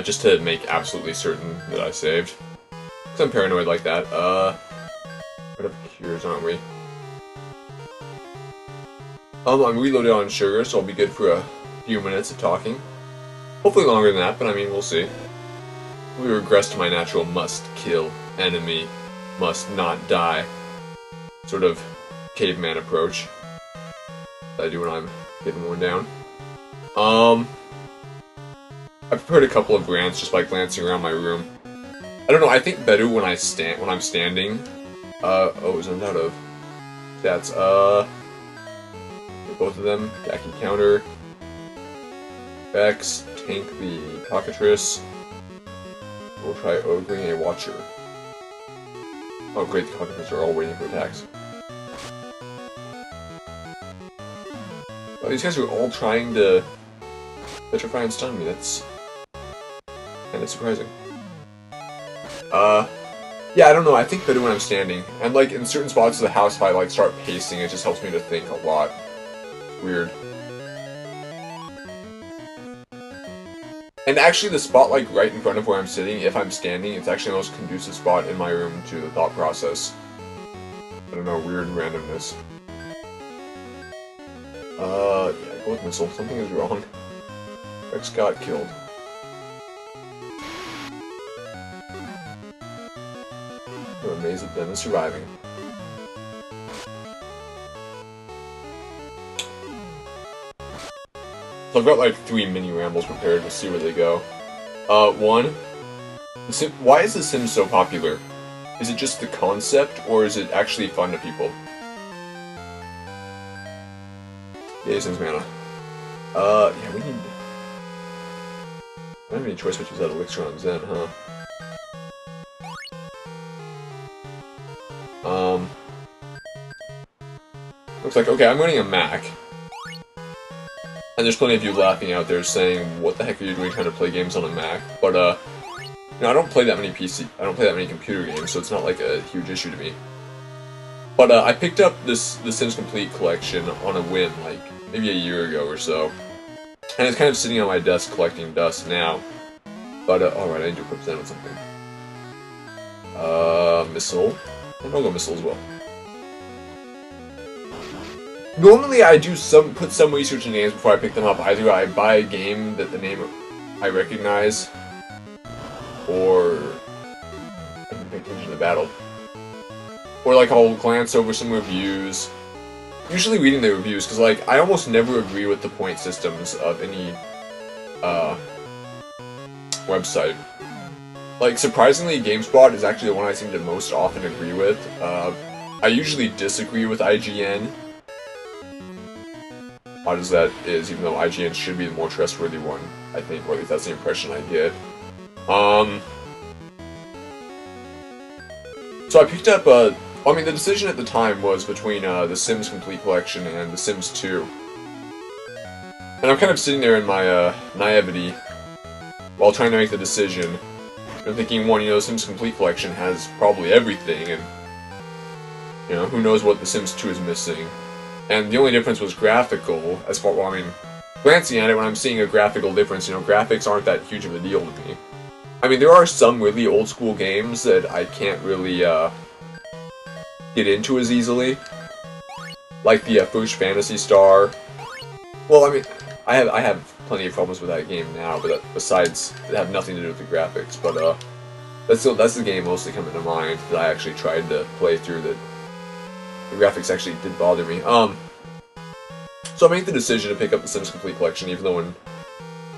just to make absolutely certain that I saved. Because I'm paranoid like that. Right up cures, aren't we? I'm reloaded on sugar, so I'll be good for a few minutes of talking. Hopefully longer than that, but I mean, we'll see. We regress to my natural must-kill enemy, must-not-die sort of caveman approach that I do when I'm getting one down. I prepared a couple of rants just by glancing around my room. I don't know, I think better when I'm standing. Oh, it was out of stats. Get both of them. Khaki counter. Vex, tank the cockatrice. We'll try ogling a watcher. Oh great, the cockatrice are all waiting for attacks. Oh, these guys are all trying to petrify and stun me. That's kind of surprising. Yeah, I don't know. I think better when I'm standing. And like in certain spots of the house, if I like start pacing, it just helps me to think a lot. It's weird. And actually, the spot like right in front of where I'm sitting, if I'm standing, it's actually the most conducive spot in my room to the thought process. I don't know, weird randomness. Yeah, go with missile. Something is wrong. Rex got killed. I'm amazed at them is surviving. So I've got like 3 mini rambles prepared. We'll see where they go. One. Why is The Sims so popular? Is it just the concept, or is it actually fun to people? Yay, Sims mana. Yeah, we need... I don't have any choice but to use that elixir on Zen, huh? Looks like, okay, I'm running a Mac. And there's plenty of you laughing out there saying, what the heck are you doing trying to play games on a Mac? But, you know, I don't play that many I don't play that many computer games, so it's not like a huge issue to me. But, I picked up The Sims Complete collection on a whim, like, maybe a year ago or so. And it's kind of sitting on my desk collecting dust now. But, alright, I need to equip Zen with something. Missile. And I'll go missile as well. Normally I do put some research in games before I pick them up. Either I buy a game that the name I recognize, or I can pay attention to the battle. Or like I'll glance over some reviews. Usually reading the reviews, because like I almost never agree with the point systems of any website. Like surprisingly, GameSpot is actually the one I seem to most often agree with. I usually disagree with IGN. Odd as that is, even though IGN should be the more trustworthy one, I think, or at least that's the impression I get. So I picked up, I mean, the decision at the time was between The Sims Complete Collection and The Sims 2. And I'm kind of sitting there in my naivety while trying to make the decision. I'm thinking, one, you know, The Sims Complete Collection has probably everything, and, you know, who knows what The Sims 2 is missing. And the only difference was graphical, as far, well, I mean, glancing at it, when I'm seeing a graphical difference, you know, graphics aren't that huge of a deal to me. I mean, there are some really old-school games that I can't really, get into as easily. Like the first Phantasy Star. Well, I mean, I have plenty of problems with that game now, but besides, it have nothing to do with the graphics, but, that's the game mostly coming to mind that I actually tried to play through that the graphics actually did bother me. So I made the decision to pick up The Sims Complete Collection, even though in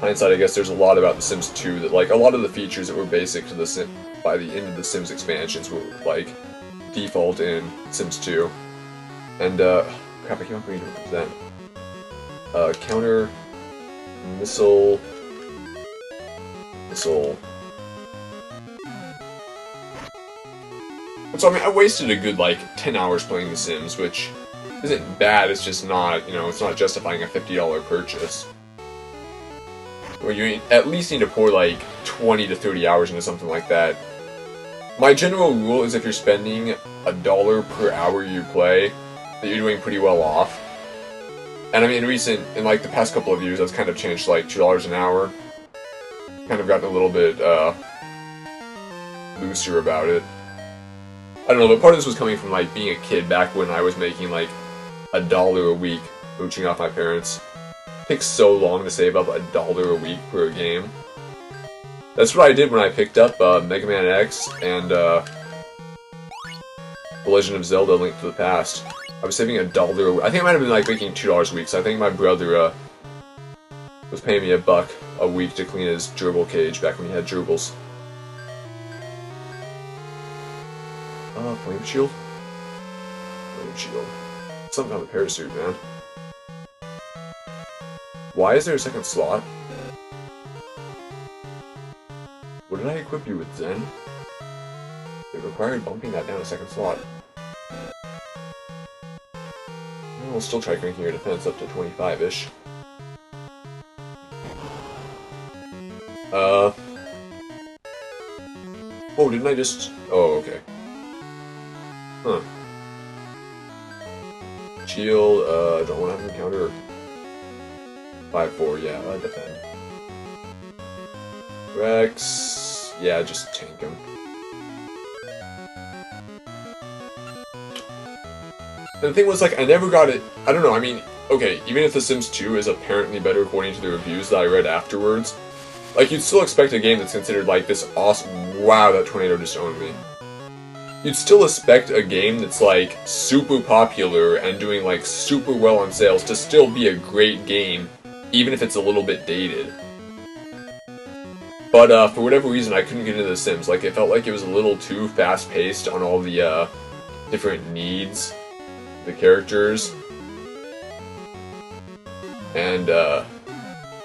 hindsight I guess there's a lot about The Sims 2 that, like, a lot of the features that were basic to the Sims by the end of the Sims expansions were, like, default in Sims 2. And, crap, I keep on forgetting to equip that. Counter, missile, missile. So, I mean, I wasted a good, like, 10 hours playing The Sims, which isn't bad, it's just not, you know, it's not justifying a $50 purchase. Where you at least need to pour, like, 20 to 30 hours into something like that. My general rule is if you're spending $1 per hour you play, that you're doing pretty well off. And I mean, in like, the past couple of years, that's kind of changed to, like, $2 an hour. kind of gotten a little bit looser about it. I don't know, but part of this was coming from like being a kid back when I was making like $1 a week mooching off my parents. It takes so long to save up $1 a week for a game. That's what I did when I picked up Mega Man X and The Legend of Zelda: Link to the Past. I was saving $1 a week. I think I might have been like making $2 a week, so I think my brother was paying me $1 a week to clean his gerbil cage back when he had gerbils. Flame shield? Flame shield. Something on the parachute, man. Why is there a second slot? What did I equip you with, Zen? It required bumping that down a second slot. I'll still try cranking your defense up to 25-ish. Oh, didn't I just... Oh, okay. Huh. Shield, don't want to have him counter. 5-4, yeah, defend. Rex... yeah, just tank him. And the thing was, like, I never got it... I don't know, I mean, okay, even if The Sims 2 is apparently better according to the reviews that I read afterwards, like, you'd still expect a game that's considered, like, this awesome... Wow, that tornado just owned me. You'd still expect a game that's, like, super popular and doing, like, super well on sales to still be a great game, even if it's a little bit dated. But, for whatever reason, I couldn't get into The Sims. Like, it felt like it was a little too fast-paced on all the, different needs, the characters. And, I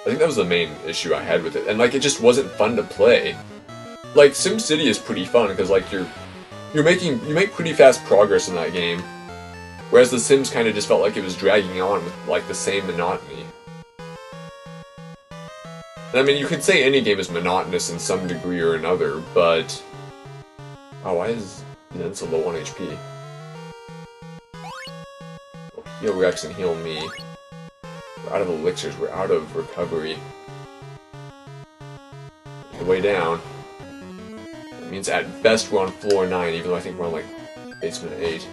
think that was the main issue I had with it. And, like, it just wasn't fun to play. Like, SimCity is pretty fun, because, like, you make pretty fast progress in that game. Whereas The Sims kind of just felt like it was dragging on with, like, the same monotony. And, I mean, you could say any game is monotonous in some degree or another, but... Oh, why is Zen so low on HP? Oh, heal Rex and heal me. We're out of elixirs, we're out of recovery. The way down. That means at best we're on floor 9, even though I think we're on, like, basement 8.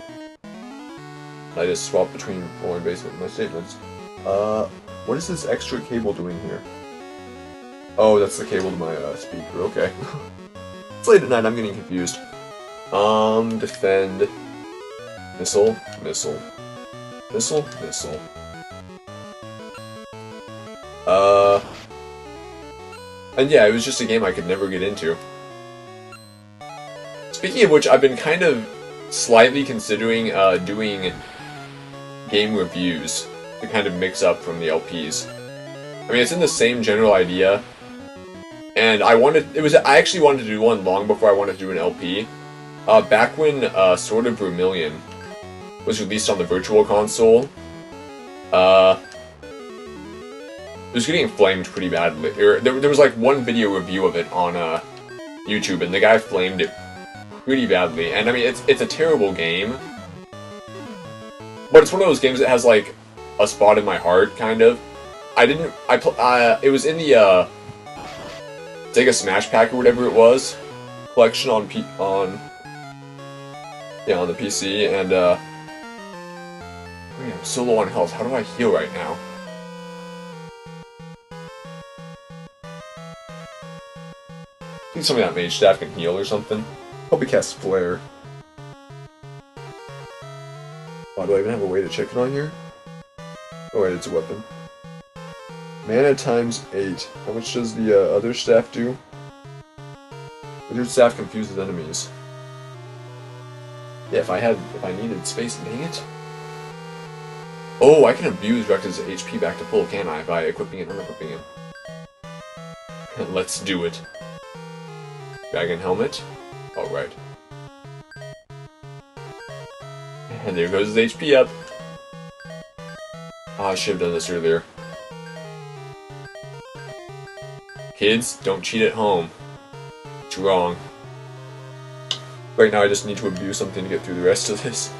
I just swapped between floor and basement in my statements. What is this extra cable doing here? Oh, that's the cable to my, speaker, okay. It's late at night, I'm getting confused. Defend. Missile, missile. Missile, missile. And yeah, it was just a game I could never get into. Speaking of which, I've been kind of slightly considering, doing game reviews to kind of mix up from the LPs. I mean, it's in the same general idea, and I actually wanted to do one long before I wanted to do an LP. Back when, Sword of Vermilion was released on the Virtual Console, it was getting flamed pretty badly. There was like one video review of it on YouTube, and the guy flamed it pretty badly. And I mean, it's a terrible game, but it's one of those games that has like a spot in my heart, kind of. It was in the Sega Smash Pack or whatever it was collection on the PC, and wait, I'm so low on health. How do I heal right now? I think somebody that mage staff can heal or something. Probably cast Flare. Oh, do I even have a way to check it on here? Oh wait, it's a weapon. Mana times 8. How much does the other staff do? Wizard staff confuses enemies. Yeah, if I needed space, dang it. Oh, I can abuse Rex's HP back to full, can I? By equipping and unequipping him. Let's do it. Dragon helmet. Alright. And there goes his HP up. Ah, I should have done this earlier. Kids, don't cheat at home. It's wrong. Right now I just need to abuse something to get through the rest of this.